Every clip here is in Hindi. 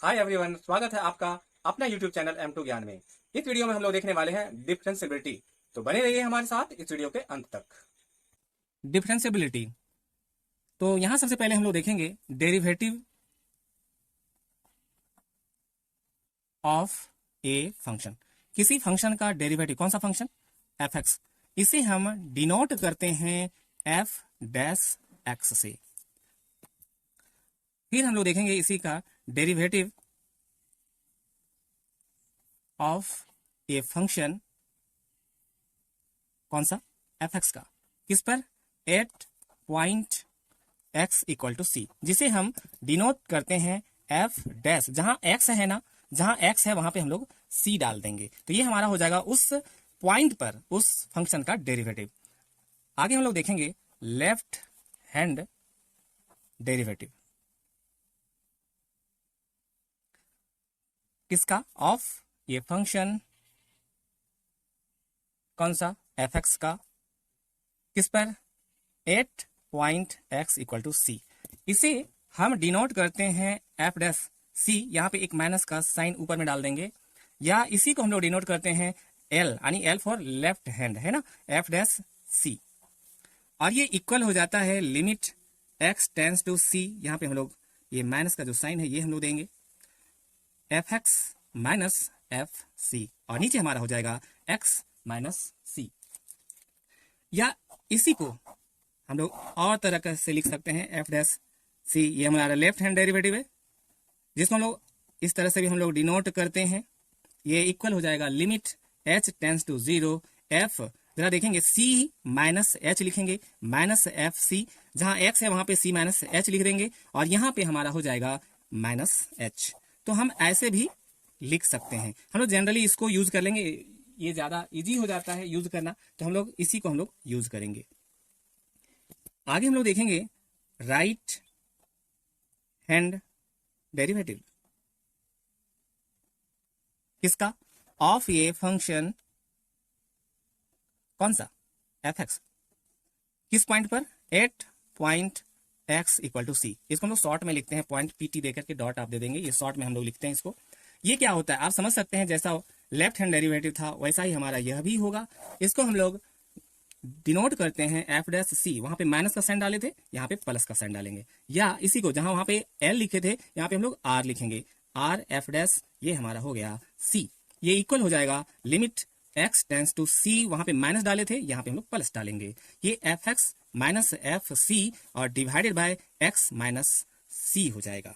हाय एवरीवन, स्वागत है आपका अपना यूट्यूब चैनल M2 ज्ञान में। इस वीडियो में हम लोग देखने वाले हैं डिफरेंशिएबिलिटी। तो बने रहिए हमारे साथ इस वीडियो के अंत तक। डिफरेंशिएबिलिटी, तो यहां सबसे पहले हम लोग देखेंगे डेरिवेटिव ऑफ ए फंक्शन। किसी फंक्शन का डेरिवेटिव, कौन सा फंक्शन? F x. इसे हम डिनोट करते हैं एफ डैश एक्स से। फिर हम लोग देखेंगे इसी का डेरिवेटिव ऑफ ए फंक्शन, कौन सा? एफ एक्स का। किस पर? At point X equal to C, जिसे हम डिनोट करते हैं एफ डैश। जहां एक्स है ना, जहां एक्स है वहां पे हम लोग सी डाल देंगे। तो ये हमारा हो जाएगा उस पॉइंट पर उस फंक्शन का डेरिवेटिव। आगे हम लोग देखेंगे लेफ्ट हैंड डेरिवेटिव। किसका? ऑफ ये फंक्शन, कौन सा? एफ एक्स का। किस पर? At point X equal to C. इसे हम डिनोट करते हैं एफ डैश सी, यहाँ पे एक माइनस का साइन ऊपर में डाल देंगे, या इसी को हम लोग डिनोट करते हैं एल, यानी एल फॉर लेफ्ट हैंड, है ना, एफ डैश सी। और ये इक्वल हो जाता है लिमिट एक्स टेंस टू सी। यहाँ पे हम लोग ये माइनस का जो साइन है ये हम लोग देंगे, f x minus F C, और नीचे हमारा हो जाएगा एक्स माइनस सी। या इसी को हम लोग और तरह से लिख सकते हैं एफ डैश सी, ये हमारा लेफ्ट हैंड डेरिवेटिव है, जिसको हम लोग इस तरह से भी हम लोग डिनोट करते हैं। ये इक्वल हो जाएगा limit H tends to zero f, जरा देखेंगे सी माइनस एच लिखेंगे, माइनस एफ सी। जहां एक्स है वहां पे सी माइनस एच लिख देंगे, और यहां पे हमारा हो जाएगा माइनस एच। तो हम ऐसे भी लिख सकते हैं। हम लोग जनरली इसको यूज कर लेंगे, ये ज्यादा इजी हो जाता है यूज करना, तो हम लोग इसी को हम लोग यूज करेंगे। आगे हम लोग देखेंगे राइट हैंड डेरिवेटिव। किसका? ऑफ ये फंक्शन, कौन सा? F X. किस पॉइंट पर? At point X equal to C. इसको हम लोग शॉर्ट में लिखते हैं, पॉइंट पीटी देकर के डॉट आप दे देंगे, ये शॉर्ट में हम लोग लिखते हैं इसको। ये क्या होता है आप समझ सकते हैं, जैसा लेफ्ट हैंड डेरिवेटिव था वैसा ही हमारा यह भी होगा। इसको हम लोग डिनोट करते हैं एफ डैश सी, वहां पे माइनस का साइन डाले थे, यहाँ पे प्लस का साइन डालेंगे, या इसी को जहां वहां पे एल लिखे थे यहाँ पे हम लोग आर लिखेंगे, आर एफ डैश, ये हमारा हो गया सी। ये इक्वल हो जाएगा लिमिट एक्स टेंस टू सी, वहां पे माइनस डाले थे यहाँ पे हम लोग प्लस डालेंगे, ये f x minus F C और divided by x minus c हो जाएगा।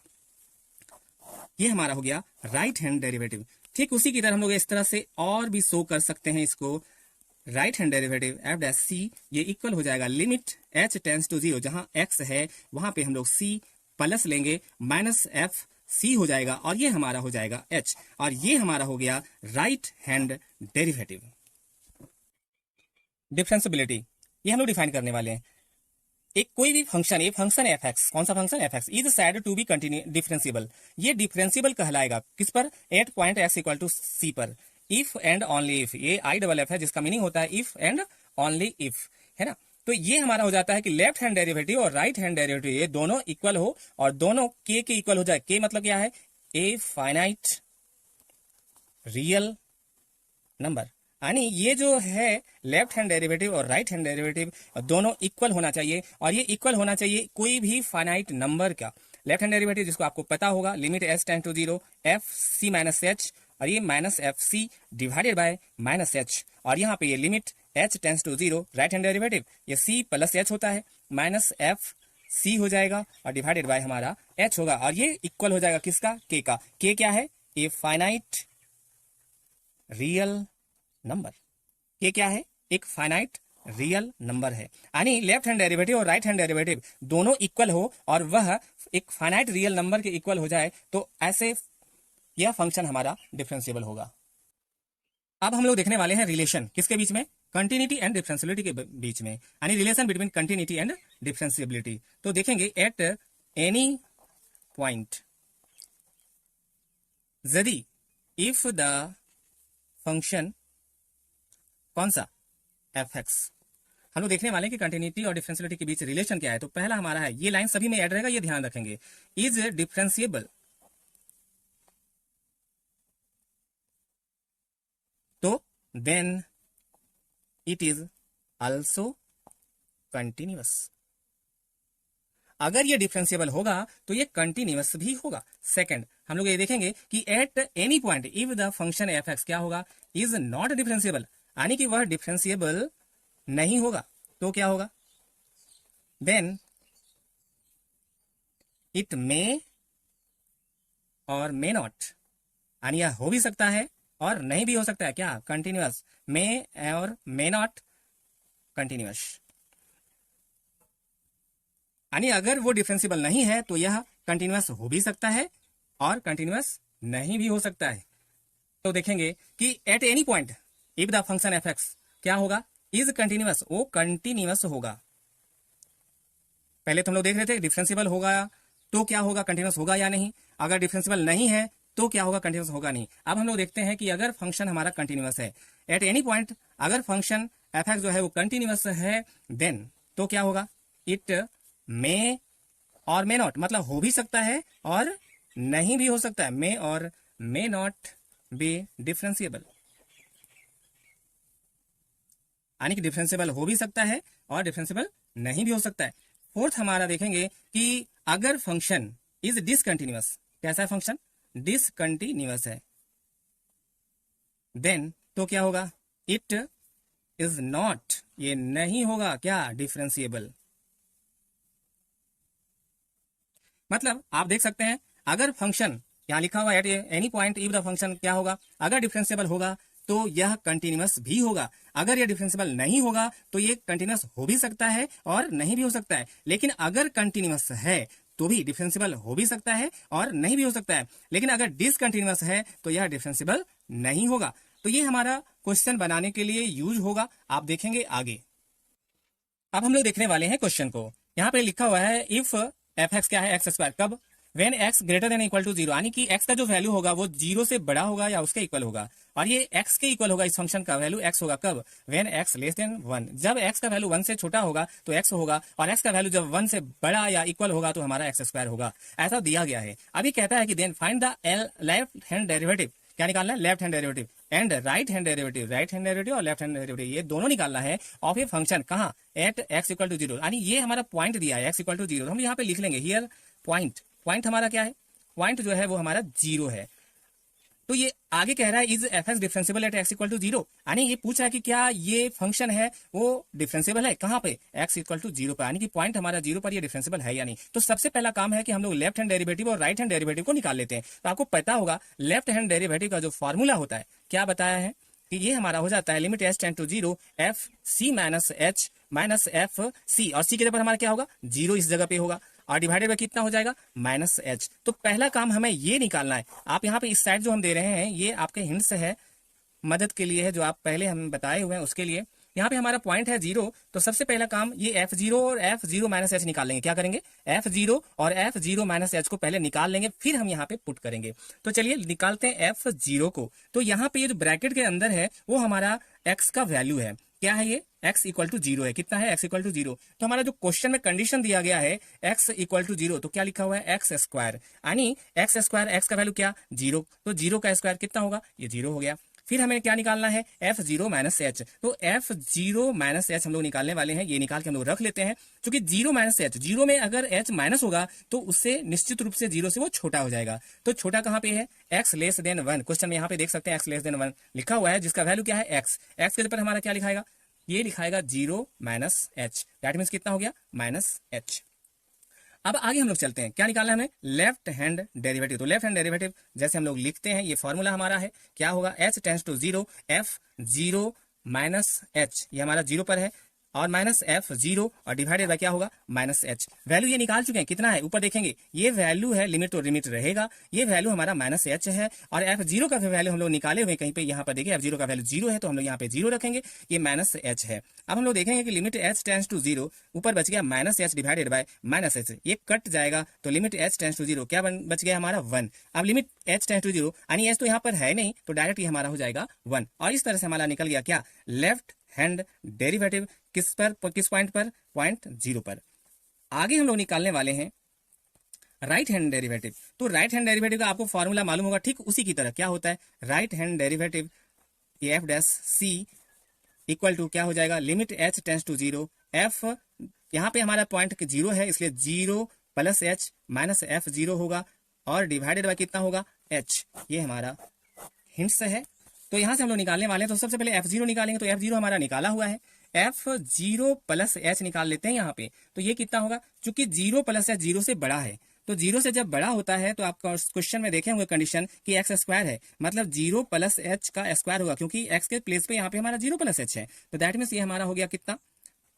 ये हमारा हो गया राइट हैंड डेरिवेटिव। ठीक उसी की तरह हम लोग इस तरह से और भी शो कर सकते हैं इसको, right hand derivative F dash C, ये इक्वल हो जाएगा limit H tends to zero, जहां एक्स है वहां पे हम लोग सी प्लस लेंगे, माइनस एफ सी हो जाएगा, और ये हमारा हो जाएगा एच, और ये हमारा हो गया राइट हैंड डेरिवेटिव। डिफरेंसिबिलिटी, ये हम लोग डिफाइन करने वाले हैं। एक कोई भी फंक्शन, ये फंक्शन एफ एक्स, कौन सा function? F X is said to be continue differentiable. ये डिफरेंशिएबल कहलाएगा किस पर? At point X equal to C पर। इफ एंड ओनली इफ, ये आई डबल एफ है जिसका मीनिंग होता है इफ एंड ओनली इफ, है ना। तो ये हमारा हो जाता है कि लेफ्ट हैंड डेरिवेटिव और राइट हैंड डेरिवेटिव ये दोनों इक्वल हो, और दोनों के इक्वल हो जाए। के मतलब क्या है? ए फाइनाइट रियल नंबर, यानी ये जो है लेफ्ट हैंड डेरिवेटिव और राइट हैंड डेरिवेटिव दोनों इक्वल होना चाहिए, और ये इक्वल होना चाहिए कोई भी फाइनाइट नंबर का। लेफ्ट हैंड डेरिवेटिव जिसको आपको पता होगा limit s tends to zero F C minus h, और ये minus F c divided by minus h, और यहाँ पे ये limit H tends to zero right hand derivative, ये सी प्लस एच होता है, माइनस एफ सी हो जाएगा और डिवाइडेड बाय हमारा एच होगा, और ये इक्वल हो जाएगा किसका? के का। के क्या है? A finite real number. ये क्या है? एक फाइनाइट रियल नंबर है, यानी लेफ्ट हैंड डेरिवेटिव और राइट हैंड डेरिवेटिव दोनों इक्वल हो और वह एक फाइनाइट रियल नंबर के इक्वल हो जाए, तो ऐसे यह फंक्शन हमारा डिफरेंशिएबल होगा। अब हम लोग देखने वाले हैं रिलेशन, किसके बीच में? कंटिन्यूटी एंड डिफरेंशिएबिलिटी के बीच में, यानी relation between continuity and differentiability. तो देखेंगे एट एनी पॉइंट यदि इफ द फंक्शन, कौन सा? F x. हम लोग देखने वाले हैं कि कंटिन्यूटी और डिफरेंशिएबिलिटी के बीच रिलेशन क्या है। तो पहला हमारा है, ये लाइन सभी में ऐड रहेगा, ये ध्यान रखेंगे, is differentiable then it is also continuous. अगर ये डिफरेंशिएबल होगा तो ये कंटिन्यूअस भी होगा। सेकंड, हम लोग ये देखेंगे कि at any point if the function F x क्या होगा, इज नॉट डिफरेंशिएबल, यानी कि वह डिफरेंशिएबल नहीं होगा, तो क्या होगा, देन इट मे और मे नॉट, यानी यह हो भी सकता है और नहीं भी हो सकता है, क्या, कंटिन्यूअस, मे और मे नॉट कंटिन्यूअस, यानी अगर वो डिफरेंशिएबल नहीं है तो यह कंटिन्यूअस हो भी सकता है और कंटिन्यूअस नहीं भी हो सकता है। तो देखेंगे कि at any point if the function F x क्या होगा, इज कंटिन्यूअस, वो कंटिन्यूअस होगा। पहले तो हम लोग देख रहे थे डिफरेंशिएबल होगा तो क्या होगा, कंटिन्यूअस होगा या नहीं, अगर डिफरेंशिएबल नहीं है तो क्या होगा, कंटिन्यूअस होगा नहीं। अब हम लोग देखते हैं कि अगर फंक्शन हमारा कंटिन्यूअस है एट एनी पॉइंट, अगर फंक्शन एफ एक्स जो है वो कंटिन्यूअस है, देन तो क्या होगा, इट मे और मे नॉट, मतलब हो भी सकता है और नहीं भी हो सकता है, मे और मे नॉट बी डिफरेंशिएबल, यानी कि डिफरेंशिएबल हो भी सकता है और डिफरेंशिएबल नहीं भी हो सकता है। फोर्थ हमारा देखेंगे कि अगर फंक्शन इज डिसकंटिन्यूअस, कैसा है फंक्शन, डिसकंटिन्यूअस है, देन तो क्या होगा, इट इज नॉट, ये नहीं होगा क्या, डिफरेंशिएबल। मतलब आप देख सकते हैं अगर फंक्शन यहां लिखा हुआ at any point if the function क्या होगा, अगर डिफरेंशिएबल होगा तो यह कंटिन्यूअस भी होगा, अगर यह डिफरेंशिएबल नहीं होगा तो ये कंटिन्यूअस हो भी सकता है और नहीं भी हो सकता है। लेकिन अगर कंटिन्यूअस है तो भी डिफरेंशिएबल हो भी सकता है और नहीं भी हो सकता है, लेकिन अगर डिसकंटिन्यूअस है तो यह डिफरेंशिएबल नहीं होगा। तो ये हमारा क्वेश्चन बनाने के लिए यूज होगा, आप देखेंगे आगे। अब हम लोग देखने वाले हैं क्वेश्चन को। यहाँ पे लिखा हुआ है इफ एफ एक्स क्या है, एक्स स्क्वायर, कब, when x greater than equal to zero, यानी कि एक्स का जो वैल्यू होगा वो जीरो से बड़ा होगा या उसके इक्वल होगा, और ये एक्स के इक्वल होगा, इस फंक्शन का वैल्यू एक्स होगा, कब, when x less than one, जब एक्स का वैल्यू वन से छोटा होगा तो एक्स होगा, और एक्स का वैल्यू जब वन से बड़ा या इक्वल होगा तो हमारा एक्स स्क्वायर होगा, ऐसा दिया गया है। अभी कहता है कि then find the left hand derivative, क्या निकालना है, left hand derivative and right hand derivative, right hand derivative और लेफ्ट हैंड डेरिवेटिव, ये दोनों निकालना है ऑफ ए फंक्शन, कहाँ, at x equal to zero, यानी ये हमारा पॉइंट दिया है एक्स इक्वल टू जीरो, हम यहाँ पे लिख लेंगे हियर पॉइंट, पॉइंट हमारा क्या है, पॉइंट जो है वो हमारा जीरो है। तो ये आगे कह रहा है is f x differentiable at x equal to zero, यानी ये पूछ रहा है कि क्या ये फंक्शन है वो डिफरेंशिएबल है, कहाँ पे, एक्स इक्वल टू जीरो पे, यानी कि पॉइंट हमारा जीरो पर ये डिफरेंशिएबल है या नहीं। तो सबसे पहला काम है कि हम लोग लेफ्ट हैंड डेरिवेटिव और राइट हैंड डेरिवेटिव को निकाल लेते हैं। तो आपको पता होगा लेफ्ट हैंड डेरिवेटिव का जो फॉर्मूला होता है, क्या बताया है कि ये हमारा हो जाता है limit H tend to zero F C minus H minus F C, और सी के जगह हमारा क्या होगा, जीरो इस जगह पे होगा, और डिवाइडेड बाय कितना हो जाएगा, माइनस एच। तो पहला काम हमें ये निकालना है। आप यहाँ पे इस साइड जो हम दे रहे हैं ये आपके हिंट्स है, मदद के लिए है, जो आप पहले हम बताए हुए हैं उसके लिए। यहाँ पे हमारा पॉइंट है जीरो, तो सबसे पहला काम ये एफ जीरो और एफ जीरो माइनस एच निकाल लेंगे। क्या करेंगे, एफ जीरो और एफ जीरो माइनस एच को पहले निकाल लेंगे, फिर हम यहाँ पे पुट करेंगे। तो चलिए निकालते हैं एफ जीरो को। तो यहाँ पे ये जो ब्रैकेट के अंदर है वो हमारा एक्स का वैल्यू है, क्या है ये, x इक्वल टू जीरो है, कितना है, x इक्वल टू जीरो। तो हमारा जो क्वेश्चन में कंडीशन दिया गया है x इक्वल टू जीरो, तो क्या लिखा हुआ है, एक्स स्क्वायर, यानी एक्स स्क्वायर, एक्स का वैल्यू क्या, जीरो, तो जीरो का स्क्वायर कितना होगा, ये जीरो हो गया। फिर हमें क्या निकालना है, एफ जीरो माइनस एच, तो एफ जीरो माइनस एच हम लोग निकालने वाले हैं, ये निकाल के हम लोग रख लेते हैं। क्योंकि जीरो माइनस एच, जीरो में अगर एच माइनस होगा तो उससे निश्चित रूप से जीरो से वो छोटा हो जाएगा। तो छोटा कहाँ पे है, x less than one, question में यहाँ पे देख सकते हैं एक्स लेस देन वन लिखा हुआ है, जिसका वैल्यू क्या है, एक्स, एक्स के ऊपर हमारा क्या लिखाएगा, ये लिखाएगा zero minus H, that means कितना हो गया, माइनस एच। अब आगे हम लोग चलते हैं, क्या निकालना है हमें, लेफ्ट हैंड डेरिवेटिव। तो लेफ्ट हैंड डेरिवेटिव जैसे हम लोग लिखते हैं, ये फॉर्मूला हमारा है, क्या होगा, h tends to zero f zero minus h, ये हमारा जीरो पर है, और माइनस एफ जीरो और डिवाइडेड बाय क्या होगा, माइनस एच। वैल्यू ये निकाल चुके हैं, कितना है, ऊपर देखेंगे ये वैल्यू है, लिमिट तो लिमिट रहेगा, ये वैल्यू हमारा माइनस एच है, और एफ जीरो का वैल्यू हम लोग निकाले हुए कहीं पे, यहाँ पर देखिए एफ जीरो का वैल्यू जीरो है, तो हम लोग यहाँ पे जीरो रखेंगे, ये माइनस एच है। अब हम लोग देखेंगे कि limit h tends to zero, ऊपर बच गया minus h divided by minus h, ये कट जाएगा, तो limit h tends to zero क्या बच गया हमारा, वन। अब limit h tends to zero, यानी एच तो यहाँ पर है नहीं, तो डायरेक्ट ये हमारा हो जाएगा वन, और इस तरह से हमारा निकल गया क्या, लेफ्ट हैंड डेरिवेटिव, किस पर, किस पॉइंट पर, पॉइंट जीरो पर। आगे हम लोग निकालने वाले हैं राइट हैंड डेरिवेटिव। तो राइट हैंड डेरिवेटिव का आपको फॉर्मूला मालूम होगा, ठीक उसी की तरह क्या होता है, राइट हैंड डेरिवेटिव ये f dash c equal to क्या हो जाएगा, limit H tends to zero, f यहाँ पे हमारा पॉइंट जीरो है इसलिए zero plus h minus f zero होगा और डिवाइडेड बाय कितना होगा, एच। ये हमारा हिंट्स है। तो यहां से हम लोग निकालने वाले हैं। तो सबसे पहले एफ जीरो निकालेंगे। तो एफ जीरो हमारा निकाला हुआ है, एफ जीरो प्लस एच निकाल लेते हैं यहाँ पे। तो ये कितना होगा, चूंकि जीरो प्लस एच जीरो से बड़ा है, तो जीरो से जब बड़ा होता है तो आप क्वेश्चन में देखे होंगे कंडीशन कि एक्स स्क्वायर है, मतलब जीरो प्लस एच का स्क्वायर होगा, क्योंकि एक्स के प्लेस पे यहाँ पे हमारा जीरो प्लस एच है। तो दैट मीन्स ये हमारा हो गया कितना,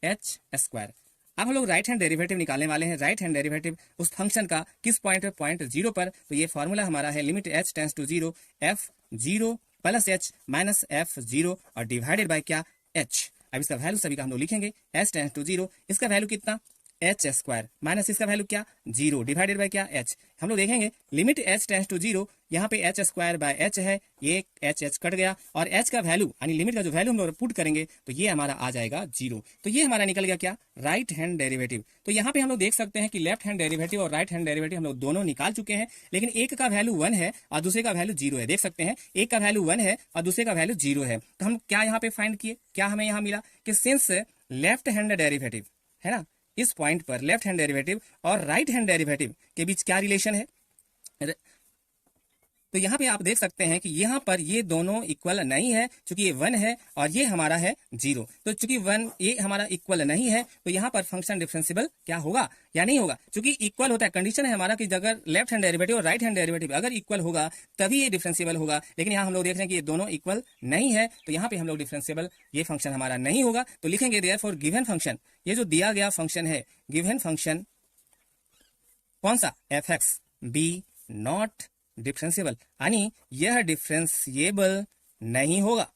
एच स्क्वायर। अब हम लोग राइट हैंड डेरिवेटिव निकालने वाले हैं। राइट हैंड डेरिवेटिव उस फंक्शन का किस पॉइंट पे, पॉइंट जीरो पर। तो ये फॉर्मूला हमारा है limit H tends to zero, f zero plus h minus f zero और डिवाइडेड बाय क्या, एच। अब इसका वैल्यू सभी का हम लोग लिखेंगे, एच टेंस टू जीरो, इसका वैल्यू कितना, एच स्क्वायर माइनस इसका वैल्यू क्या, जीरो डिवाइडेड बाय क्या, एच। हम लोग देखेंगे limit H tends to zero, यहाँ पे एच स्क्वायर बाय एच है, ये एच एच कट गया और एच का वैल्यू यानी लिमिट का जो वैल्यू हम लोग पुट करेंगे तो ये हमारा आ जाएगा जीरो। तो ये हमारा निकल गया क्या, राइट हैंड डेरिवेटिव। तो यहाँ पे हम लोग देख सकते हैं कि लेफ्ट हैंड डेरिवेटिव और राइट हैंड डेरिवेटिव हम लोग दोनों निकाल चुके हैं, लेकिन एक का वैल्यू वन है और दूसरे का वैल्यू जीरो है। देख सकते हैं एक का वैल्यू वन है और दूसरे का वैल्यू जीरो है। तो हम क्या यहाँ पे फाइंड किए, क्या हमें यहाँ मिला कि सिंस लेफ्ट हैंड डेरिवेटिव है ना, इस पॉइंट पर लेफ्ट हैंड डेरिवेटिव और राइट हैंड डेरिवेटिव के बीच क्या रिलेशन है। तो यहाँ पे आप देख सकते हैं कि यहाँ पर ये दोनों इक्वल नहीं है, क्योंकि ये वन है और ये हमारा है जीरो। तो चूंकि वन ये हमारा इक्वल नहीं है तो यहाँ पर फंक्शन डिफरेंशिएबल क्या होगा या नहीं होगा, क्योंकि इक्वल होता है। कंडीशन है हमारा कि अगर लेफ्ट हैंड डेरिवेटिव और राइट हैंड डेरिवेटिव अगर इक्वल होगा तभी ये डिफरेंशिएबल होगा, लेकिन यहाँ हम लोग देख रहे हैं कि ये दोनों इक्वल नहीं है, तो यहाँ पे हम लोग डिफरेंशिएबल ये फंक्शन हमारा नहीं होगा। तो लिखेंगे देयरफॉर गिवन फंक्शन, ये जो दिया गया फंक्शन है गिवन फंक्शन कौन सा, F x be not differentiable, यानी यह डिफरेंशिएबल नहीं होगा।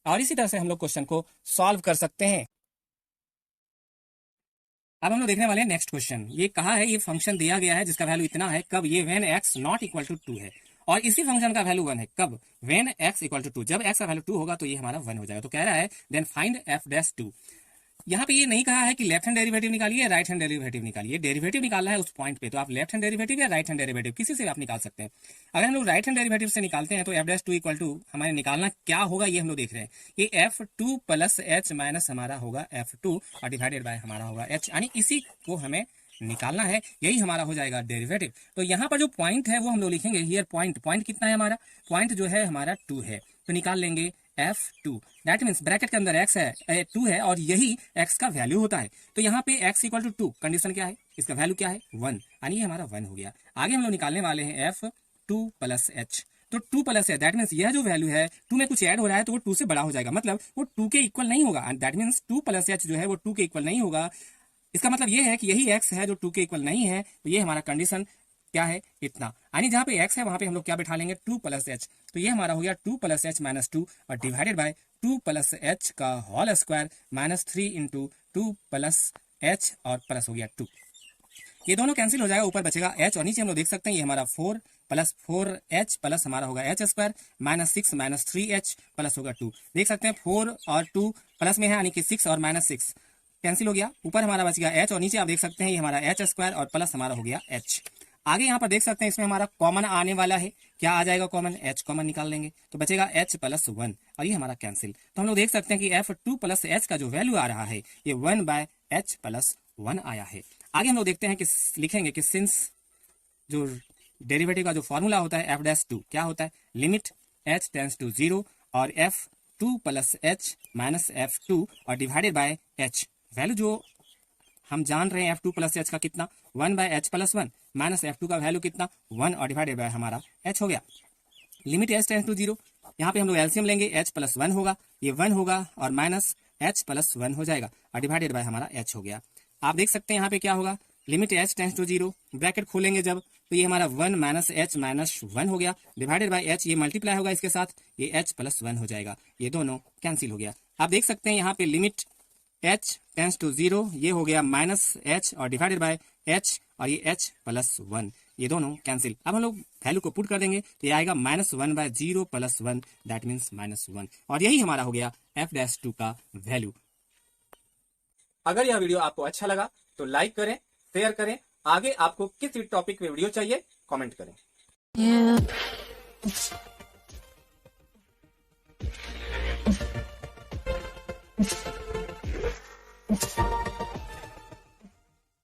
और इसी तरह से हम लोग क्वेश्चन को सॉल्व कर सकते हैं। अब हम लोग देखने वाले हैं नेक्स्ट क्वेश्चन। ये कहा है, ये फंक्शन दिया गया है जिसका वैल्यू इतना है, कब, ये when x not equal to 2 है और इसी फंक्शन का वैल्यू 1 है, कब, व्हेन एक्स इक्वल टू 2, जब एक्स का वैल्यू 2 होगा तो ये हमारा 1 हो जाएगा। तो कह रहा है देन फाइंड एफ डैश 2। यहाँ पे ये नहीं कहा है कि लेफ्ट हैंड डेरिवेटिव निकालिए राइट हैंड डेरिवेटिव निकालिए, डेरिवेटिव निकालना है उस पॉइंट पे। तो आप लेफ्ट हैंड डेरिवेटिव या राइट हैंड डेरिवेटिव किसी से आप निकाल सकते हैं। अगर हम लोग राइट हैंड डेरिवेटिव से निकालते हैं तो एफ डैश 2 इक्वल टू हमारे निकालना क्या होगा, ये हम लोग देख रहे हैं। ये F two plus h minus हमारा होगा एफ टू और डिवाइडेड बाय हमारा होगा एच, यानी इसी को हमें निकालना है, यही हमारा हो जाएगा डेरिवेटिव। तो यहाँ पर जो पॉइंट है वो हम लोग लिखेंगे हियर पॉइंट, पॉइंट कितना है हमारा, पॉइंट जो है हमारा 2 है। तो निकाल लेंगे f2, दैट मीन्स ब्रैकेट के अंदर x है 2 है और यही x का वैल्यू होता है। तो यहाँ पे x इक्वल टू 2, कंडीशन क्या है, इसका वैल्यू क्या है 1, यानी ये हमारा 1 हो गया। आगे हम लोग निकालने वाले हैं f2 प्लस h। तो 2 प्लस है, दैट मीन्स यह जो वैल्यू है 2 में कुछ ऐड हो रहा है तो वो 2 से बड़ा हो जाएगा, मतलब वो 2 के इक्वल नहीं होगा। दैट मीन्स 2 प्लस h जो है वो 2 के इक्वल नहीं होगा। इसका मतलब ये है कि यही x है जो 2 के इक्वल नहीं है। तो ये हमारा कंडीशन क्या है, इतना, यानी जहां पे x है वहां पे हम लोग क्या बिठा लेंगे 2 प्लस एच। तो ये हमारा हो गया 2 प्लस एच माइनस 2 और डिवाइडेड बाय 2 प्लस एच का whole square minus 3 into 2 plus h और प्लस हो गया 2। ये दोनों कैंसिल हो जाएगा, ऊपर बचेगा एच और नीचे हम लोग देख सकते हैं ये हमारा 4 प्लस 4h प्लस हमारा होगा H square minus 6 minus 3h plus होगा 2। देख सकते हैं 4 और 2 प्लस में है, यानी कि 6 और माइनस 6 कैंसिल हो गया, ऊपर हमारा बच गया h और नीचे आप देख सकते हैं ये हमारा एच स्क्वायर और प्लस हमारा हो गया h। आगे यहाँ पर देख सकते हैं इसमें हमारा कॉमन आने वाला है, क्या आ जाएगा कॉमन, h कॉमन निकाल लेंगे तो बचेगा h प्लस 1 और ये हमारा कैंसिल। तो हम लोग देख सकते हैं कि f2 प्लस h का जो वैल्यू आ रहा है ये 1 बाय h प्लस 1 आया है। आगे हम लोग देखते हैं कि लिखेंगे कि सिंस जो डेरिवेटिव का जो फॉर्मूला होता है f डैश 2 क्या होता है, लिमिट h टेंस टू 0 और f2 plus h minus f2 और डिवाइडेड बाय h। वैल्यू जो हम जान रहे हैं f2 प्लस h का कितना 1 bye h plus 1 minus f2 का वैल्यू कितना 1 और डिवाइडेड बाय हमारा h हो गया। लिमिट h टेंस टू 0, यहाँ पे हम लोग एलसीएम लेंगे h प्लस 1 होगा, ये 1 होगा और माइनस h प्लस 1 हो जाएगा और डिवाइडेड बाय हमारा h हो गया। आप देख सकते हैं यहाँ पे क्या होगा, limit h tends to 0, bracket खोलेंगे जब तो ये हमारा 1 माइनस h माइनस 1 हो गया डिवाइडेड बाय h, ये मल्टीप्लाई होगा इसके साथ, ये h प्लस 1 हो जाएगा, ये दोनों कैंसिल हो गया। आप देख सकते हैं यहाँ पे लिमिट h टेंस टू 0, ये हो गया माइनस h और डिवाइडेड बाय h और ये h प्लस 1, ये दोनों कैंसिल। अब हम लोग वैल्यू को पुट कर देंगे तो ये आएगा minus 1 by 0 plus 1, that means minus 1 और यही हमारा हो गया f डैश 2 का वैल्यू। अगर यह वीडियो आपको अच्छा लगा तो लाइक करें, शेयर करें। आगे आपको किस टॉपिक पे वीडियो चाहिए कमेंट करें।